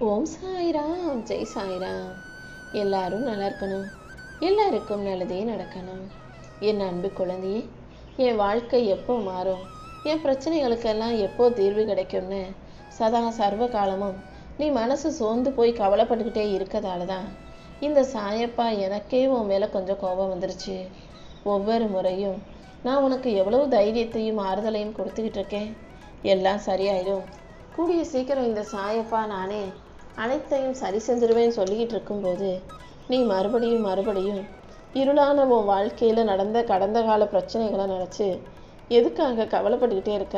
ஓம் சாய்ராம், ஜெய் சாய்ராம். எல்லாரும் நல்லா இருக்கணும், எல்லாருக்கும் நல்லதே நடக்கணும். என் அன்பு குழந்தையே, என் வாழ்க்கை எப்போ மாறும், என் பிரச்சனைகளுக்கெல்லாம் எப்போ தீர்வு கிடைக்கும்னு சதா சர்வ காலமும் நீ மனசு சோர்ந்து போய் கவலைப்பட்டுக்கிட்டே இருக்கதால தான் இந்த சாயப்பா எனக்கே உன் மேலே கொஞ்சம் கோபம் வந்துருச்சு. ஒவ்வொரு முறையும் நான் உனக்கு எவ்வளவு தைரியத்தையும் ஆறுதலையும் கொடுத்துக்கிட்டு இருக்கேன். எல்லாம் சரியாயிடும், கூடிய சீக்கிரம் இந்த சாயப்பா நானே அனைத்தையும் சரி செஞ்சிருவேன்னு சொல்லிக்கிட்டு இருக்கும்போது நீ மறுபடியும் இருளான உன் வாழ்க்கையில் நடந்த கடந்த கால பிரச்சனைகளை நினச்சி எதுக்காக கவலைப்பட்டுக்கிட்டே இருக்க?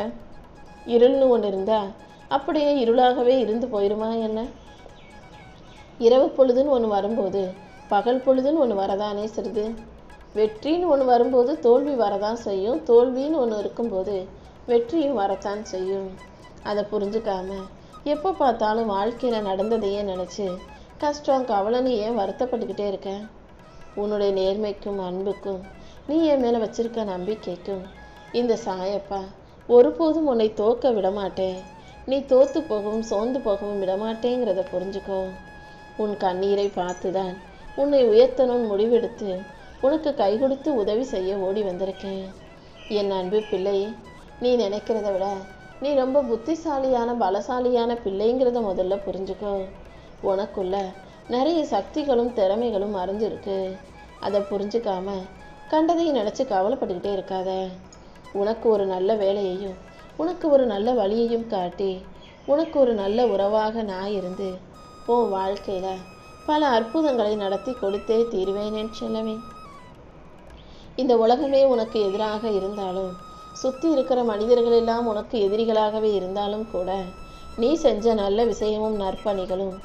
இருள்னு ஒன்று இருந்தால் அப்படியே இருளாகவே இருந்து போயிடுமா என்ன? இரவு பொழுதுன்னு ஒன்று வரும்போது பகல் பொழுதுன்னு ஒன்று வரதானே சிறிது. வெற்றின்னு ஒன்று வரும்போது தோல்வி வரதான் செய்யும், தோல்வின்னு ஒன்று இருக்கும்போது வெற்றியும் வரத்தான் செய்யும். அதை புரிஞ்சுக்காம எப்போ பார்த்தாலும் வாழ்க்கையில் நடந்ததையே நினச்சி கஷ்டம் கவலைன்னு ஏன் வருத்தப்பட்டுக்கிட்டே இருக்க? உன்னுடைய நேர்மைக்கும் அன்புக்கும் நீ என் மேலே வச்சிருக்க நம்பிக்கைக்கும் இந்த சாயப்பா ஒருபோதும் உன்னை தோக்க விடமாட்டேன், நீ தோத்து போகவும் சோர்ந்து போகவும் விடமாட்டேங்கிறத புரிஞ்சுக்கோ. உன் கண்ணீரை பார்த்துதான் உன்னை உயர்த்தணும்னு முடிவெடுத்து உனக்கு கை கொடுத்து உதவி செய்ய ஓடி வந்திருக்கேன். என் அன்பு பிள்ளை, நீ நினைக்கிறத விட நீ ரொம்ப புத்திசாலியான பலசாலியான பிள்ளைங்கிறத முதல்ல புரிஞ்சுக்கோ. உனக்குள்ள நிறைய சக்திகளும் திறமைகளும் மறைஞ்சிருக்கு. அதை புரிஞ்சுக்காம கண்டதையும் நினச்சி கவலைப்பட்டுக்கிட்டே இருக்காத. உனக்கு ஒரு நல்ல வேலையையும் உனக்கு ஒரு நல்ல வழியையும் காட்டி உனக்கு ஒரு நல்ல உறவாக நான் இருந்து உன் வாழ்க்கையில் பல அற்புதங்களை நடத்தி கொடுத்தே தீருவேன் செல்லவே. இந்த உலகமே உனக்கு எதிராக இருந்தாலும், சுற்றி இருக்கிற மனிதர்கள் எல்லாம் உனக்கு எதிரிகளாகவே இருந்தாலும் கூட நீ செஞ்ச நல்ல விஷயமும் நற்பணிகளும்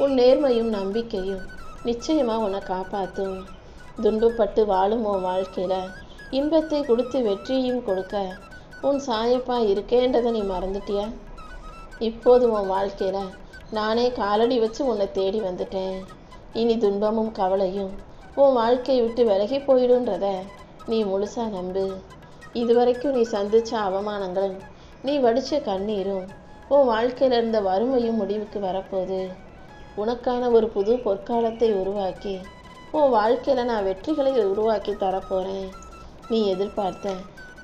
உன் நேர்மையும் நம்பிக்கையும் நிச்சயமாக உன்னை காப்பாற்றும். துன்பப்பட்டு வாழும் உன் வாழ்க்கையில் இன்பத்தை கொடுத்து வெற்றியையும் கொடுக்க உன் சாயப்பா இருக்கேன்றதை நீ மறந்துட்டியா? இப்போது உன் வாழ்க்கையில் நானே காலடி வச்சு உன்னை தேடி வந்துட்டேன். இனி துன்பமும் கவலையும் உன் வாழ்க்கையை விட்டு விலகி போயிடுன்றத நீ முழுசாக நம்பு. இதுவரைக்கும் நீ சந்தித்த அவமானங்களும் நீ வடித்த கண்ணீரும் உன் வாழ்க்கையில் இருந்த வறுமையும் முடிவுக்கு வரப்போகுது. உனக்கான ஒரு புது பொற்காலத்தை உருவாக்கி உன் வாழ்க்கையில் நான் வெற்றிகளை உருவாக்கி தரப்போகிறேன். நீ எதிர்பார்த்த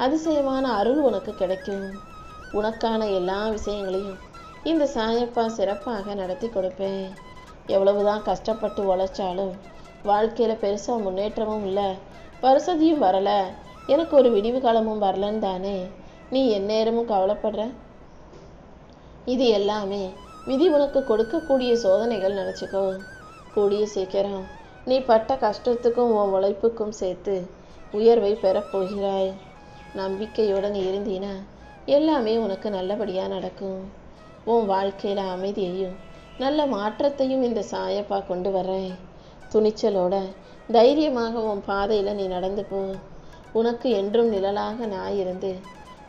அதிசயமான அருள் உனக்கு கிடைக்கும். உனக்கான எல்லா விஷயங்களையும் இந்த சாயப்பா சிறப்பாக நடத்தி கொடுப்பேன். எவ்வளவுதான் கஷ்டப்பட்டு உழைச்சாலும் வாழ்க்கையில் பெருசாக முன்னேற்றமும் இல்லை, வசதியும் வரலை, எனக்கு ஒரு விடிவு காலமும் வரலன்னு தானே நீ எந்நேரமும் கவலைப்படுற? இது எல்லாமே விதி உனக்கு கொடுக்கக்கூடிய சோதனைகள் நினச்சிக்கோ. கூடிய சீக்கிரம் நீ பட்ட கஷ்டத்துக்கும் உன் உழைப்புக்கும் சேர்த்து உயர்வை பெறப்போகிறாய். நம்பிக்கையுடன் இருந்தீனா எல்லாமே உனக்கு நல்லபடியாக நடக்கும். உன் வாழ்க்கையில் அமைதியையும் நல்ல மாற்றத்தையும் இந்த சாயப்பா கொண்டு வர்றேன். துணிச்சலோட தைரியமாக உன் பாதையில் நீ நடந்து போ. உனக்கு என்றும் நிழலாக நான் இருந்து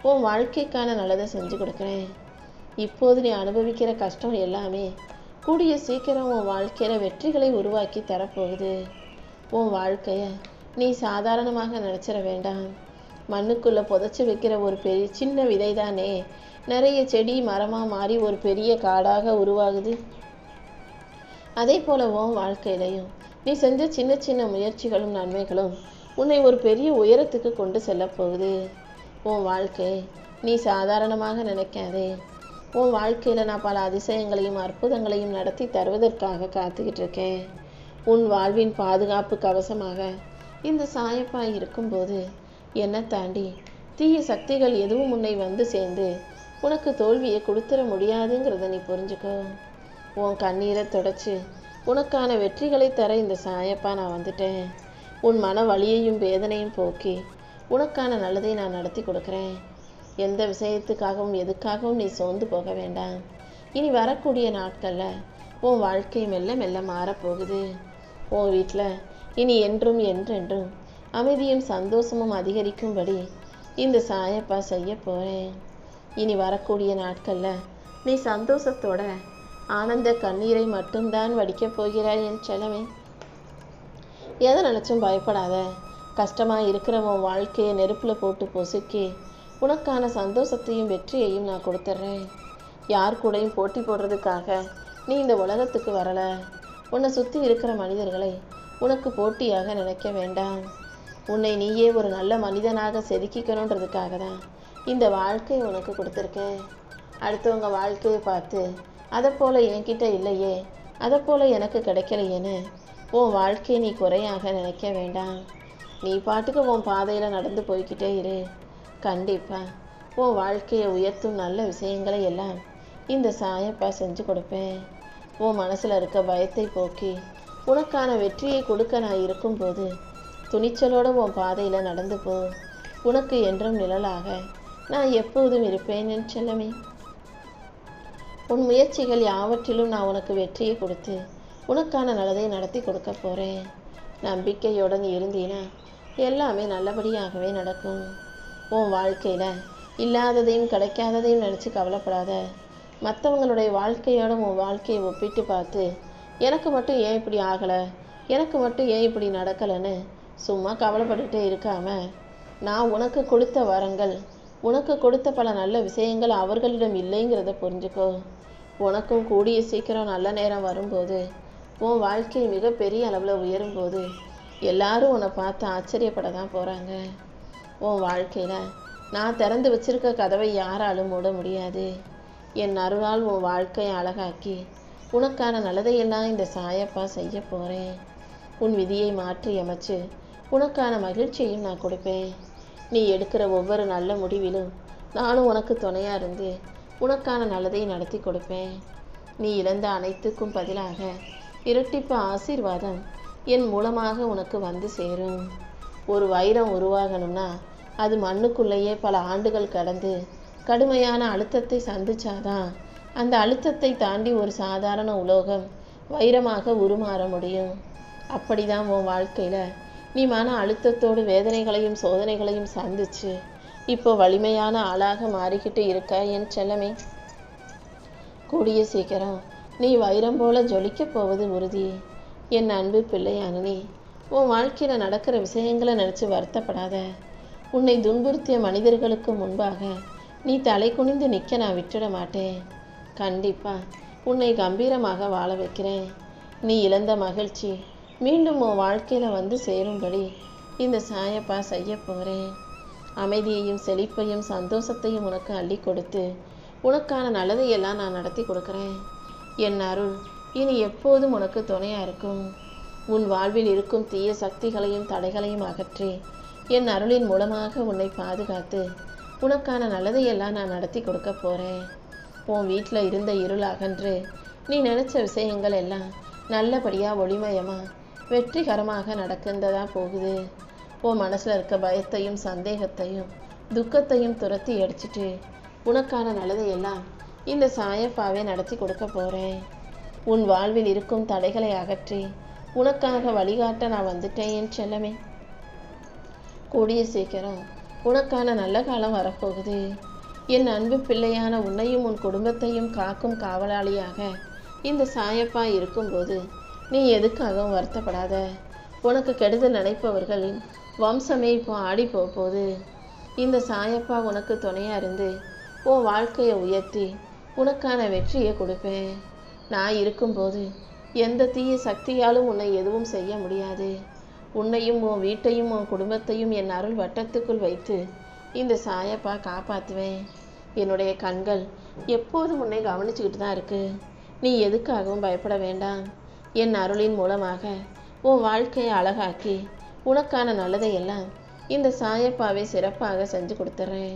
உன் வாழ்க்கைக்கான நல்லதை செஞ்சு கொடுக்குறேன். இப்போது நீ அனுபவிக்கிற கஷ்டம் எல்லாமே கூடிய சீக்கிரம் உன் வாழ்க்கையில் வெற்றிகளை உருவாக்கி தரப்போகுது. உன் வாழ்க்கையை நீ சாதாரணமாக நினச்சிட வேண்டாம். மண்ணுக்குள்ளே புதைச்சி வைக்கிற ஒரு பெரிய சின்ன விதை தானே நிறைய செடி மரமாக மாறி ஒரு பெரிய காடாக உருவாகுது. அதே போல் உன் வாழ்க்கையிலையும் நீ செஞ்ச சின்ன சின்ன முயற்சிகளும் நன்மைகளும் உன்னை ஒரு பெரிய உயரத்துக்கு கொண்டு செல்ல போகுது. உன் வாழ்க்கை நீ சாதாரணமாக நினைக்காதே. உன் வாழ்க்கையில் நான் பல அதிசயங்களையும் அற்புதங்களையும் நடத்தி தருவதற்காக காத்துக்கிட்டு இருக்கேன். உன் வாழ்வின் பாதுகாப்பு கவசமாக இந்த சாயப்பா இருக்கும்போது என்னை தாண்டி தீய சக்திகள் எதுவும் உன்னை வந்து சேர்ந்து உனக்கு தோல்வியை கொடுத்துட முடியாதுங்கிறத நீ புரிஞ்சுக்கோ. உன் கண்ணீரை தொடச்சி உனக்கான வெற்றிகளை தர இந்த சாயப்பா நான் வந்துட்டேன். உன் மன வலியையும் வேதனையும் போக்கி உனக்கான நல்லதை நான் நடத்தி கொடுக்குறேன். எந்த விஷயத்துக்காகவும் எதுக்காகவும் நீ சோர்ந்து போக வேண்டாம். இனி வரக்கூடிய நாட்களில் உன் வாழ்க்கை மெல்ல மெல்ல மாறப்போகுது. உன் வீட்டில் இனி என்றும் என்றென்றும் அமைதியும் சந்தோஷமும் அதிகரிக்கும்படி இந்த சாயப்பா செய்ய போகிறேன். இனி வரக்கூடிய நாட்களில் நீ சந்தோஷத்தோட ஆனந்த கண்ணீரை மட்டும்தான் வடிக்கப் போகிறாய் என் செல்லமே. எதை நினச்சும் பயப்படாத. கஷ்டமாக இருக்கிற உன் வாழ்க்கையை நெருப்பில் போட்டு பொசுக்கி உனக்கான சந்தோஷத்தையும் வெற்றியையும் நான் கொடுத்துட்றேன். யார் கூடயும் போட்டி போடுறதுக்காக நீ இந்த உலகத்துக்கு வரல. உன்னை சுற்றி இருக்கிற மனிதர்களை உனக்கு போட்டியாக நினைக்க வேண்டாம். உன்னை நீயே ஒரு நல்ல மனிதனாக செதுக்கிக்கணுன்றதுக்காக தான் இந்த வாழ்க்கையை உனக்கு கொடுத்துருக்கேன். அடுத்தவங்க வாழ்க்கையை பார்த்து அதை போல் என்கிட்ட இல்லையே, அதை போல் எனக்கு கிடைக்கலையேன்னு உன் வாழ்க்கையை நீ குறையாக நினைக்க வேண்டாம். நீ பாட்டுக்கு உன் பாதையில் நடந்து போய்கிட்டே இரு. கண்டிப்பாக உன் வாழ்க்கையை உயர்த்தும் நல்ல விஷயங்களை எல்லாம் இந்த சாயப்பா செஞ்சு கொடுப்பேன். உன் மனசில் இருக்க பயத்தை போக்கி உனக்கான வெற்றியை கொடுக்க நான் இருக்கும்போது துணிச்சலோடு உன் பாதையில் நடந்து போ. உனக்கு என்றும் நிழலாக நான் எப்போதும் இருப்பேன் என் செல்லமே. உன் முயற்சிகள் யாவற்றிலும் நான் உனக்கு வெற்றியை கொடுத்து உனக்கான நல்லதை நடத்தி கொடுக்க போகிறேன். நம்பிக்கையுடன் இருந்தீனா எல்லாமே நல்லபடியாகவே நடக்கும். உன் வாழ்க்கையில் இல்லாததையும் கிடைக்காததையும் நினச்சி கவலைப்படாத. மற்றவங்களுடைய வாழ்க்கையோட உன் வாழ்க்கையை ஒப்பிட்டு பார்த்து எனக்கு மட்டும் ஏன் இப்படி ஆகலை, எனக்கு மட்டும் ஏன் இப்படி நடக்கலைன்னு சும்மா கவலைப்பட்டுட்டே இருக்காம, நான் உனக்கு கொடுத்த வரங்கள், உனக்கு கொடுத்த பல நல்ல விஷயங்கள் அவர்களிடம் இல்லைங்கிறத புரிஞ்சுக்கோ. உனக்கும் கூடிய சீக்கிரம் நல்ல நேரம் வரும்போது, உன் வாழ்க்கை மிகப்பெரிய அளவில் உயரும்போது எல்லாரும் உன்னை பார்த்து ஆச்சரியப்பட தான் போகிறாங்க. உன் வாழ்க்கையில் நான் திறந்து வச்சிருக்க கதவை யாராலும் மூட முடியாது. என் அருளால் உன் வாழ்க்கையை அழகாக்கி உனக்கான நல்லதையெல்லாம் இந்த சாயப்பா செய்ய போகிறேன். உன் விதியை மாற்றி அமைச்சு உனக்கான மகிழ்ச்சியையும் நான் கொடுப்பேன். நீ எடுக்கிற ஒவ்வொரு நல்ல முடிவிலும் நானும் உனக்கு துணையாக இருந்து உனக்கான நல்லதை நடத்தி கொடுப்பேன். நீ இழந்த அனைத்துக்கும் பதிலாக இரட்டிப்பு ஆசீர்வாதம் என் மூலமாக உனக்கு வந்து சேரும். ஒரு வைரம் உருவாகணும்னா அது மண்ணுக்குள்ளேயே பல ஆண்டுகள் கடந்து கடுமையான அழுத்தத்தை சந்திச்சாதான் அந்த அழுத்தத்தை தாண்டி ஒரு சாதாரண உலோகம் வைரமாக உருமாற முடியும். அப்படிதான் உன் வாழ்க்கையில் நீ மன அழுத்தத்தோடு வேதனைகளையும் சோதனைகளையும் சந்திச்சு இப்போ வலிமையான ஆளாக மாறிக்கிட்டு இருக்க என் செல்லமே. கூடிய சீக்கிரம் நீ வைரம் போல ஜொலிக்க போவது உறுதி. என் அன்பு பிள்ளையான நீ உன் வாழ்க்கையில் நடக்கிற விஷயங்களை நினச்சி வருத்தப்படாத. உன்னை துன்புறுத்திய மனிதர்களுக்கு முன்பாக நீ தலை குனிந்து நிற்க நான் விட்டுட மாட்டேன். கண்டிப்பாக உன்னை கம்பீரமாக வாழ வைக்கிறேன். நீ இழந்த மகிழ்ச்சி மீண்டும் உன் வாழ்க்கையில் வந்து சேரும்படி இந்த சாயப்பா செய்ய போகிறேன். அமைதியையும் செழிப்பையும் சந்தோஷத்தையும் உனக்கு அள்ளி கொடுத்து உனக்கான நல்லதையெல்லாம் நான் நடத்தி கொடுக்குறேன். என் அருள் இனி எப்போதும் உனக்கு துணையாக இருக்கும். உன் வாழ்வில் இருக்கும் தீய சக்திகளையும் தடைகளையும் அகற்றி என் அருளின் மூலமாக உன்னை பாதுகாத்து உனக்கான நல்லதையெல்லாம் நான் நடத்தி கொடுக்க போகிறேன். உன் வீட்டில் இருந்த இருள் அகன்று நீ நினச்ச விஷயங்கள் எல்லாம் நல்லபடியாக ஒளிமயமாக வெற்றிகரமாக நடக்கின்றதா போகுது. உன் மனசில் இருக்க பயத்தையும் சந்தேகத்தையும் துக்கத்தையும் துரத்தி அடிச்சிட்டு உனக்கான நல்லதையெல்லாம் இந்த சாயப்பாவே நடத்தி கொடுக்க போகிறேன். உன் வாழ்வில் இருக்கும் தடைகளை அகற்றி உனக்காக வழிகாட்ட நான் வந்துட்டேன் என் செல்லமே. கூடிய சீக்கிரம் உனக்கான நல்ல காலம் வரப்போகுது. என் அன்பு பிள்ளையான உன்னையும் உன் குடும்பத்தையும் காக்கும் காவலாளியாக இந்த சாயப்பா இருக்கும்போது நீ எதுக்காகவும் வருத்தப்படாத. உனக்கு கெடுதல் நினைப்பவர்கள் வம்சமே இப்போ ஆடி போகுது. இந்த சாயப்பா உனக்கு துணையாக இருந்து உன் வாழ்க்கையை உயர்த்தி உனக்கான வெற்றியை கொடுப்பேன். நான் இருக்கும்போது எந்த தீய சக்தியாலும் உன்னை எதுவும் செய்ய முடியாது. உன்னையும் உன் வீட்டையும் உன் குடும்பத்தையும் என் அருள் வட்டத்துக்குள் வைத்து இந்த சாயப்பா காப்பாற்றுவேன். என்னுடைய கண்கள் எப்போதும் உன்னை கவனிச்சுக்கிட்டு தான் இருக்கு. நீ எதுக்காகவும் பயப்பட வேண்டாம். என் அருளின் மூலமாக உன் வாழ்க்கையை அழகாக்கி உனக்கான நல்லதையெல்லாம் இந்த சாயப்பாவை சிறப்பாக செஞ்சு கொடுத்துட்றேன்.